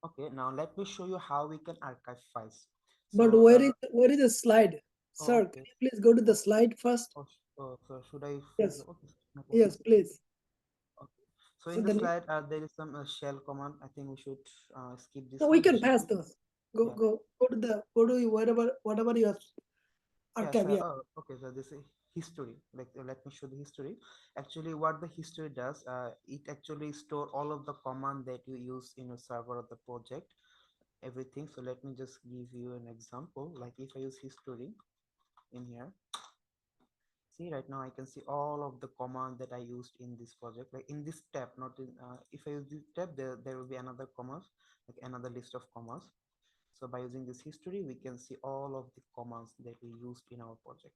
Okay, now let me show you how we can archive files. But So, where is the slide? oh, Sir, can okay. you please go to the Oh, slide first? so should I freeze? Yes, Okay, no problem. yes, please. Okay. So So in the then slide, there is some shell command. I think we should skip this no, we one. can pass those. Go Yeah. go to whatever you have Yeah, archive. sure. Yeah. Oh, okay. So this is history. Like, let me show the history. Actually, what the history does, it actually store all of the command that you use in a server of the project, everything. So let me just give you an example. Like if I use history in here, see right now I can see all of the command that I used in this project. Like in this tab, not in. If I use this tab, there will be another commas, like another list of commas. So by using this history, we can see all of the commands that we used in our project.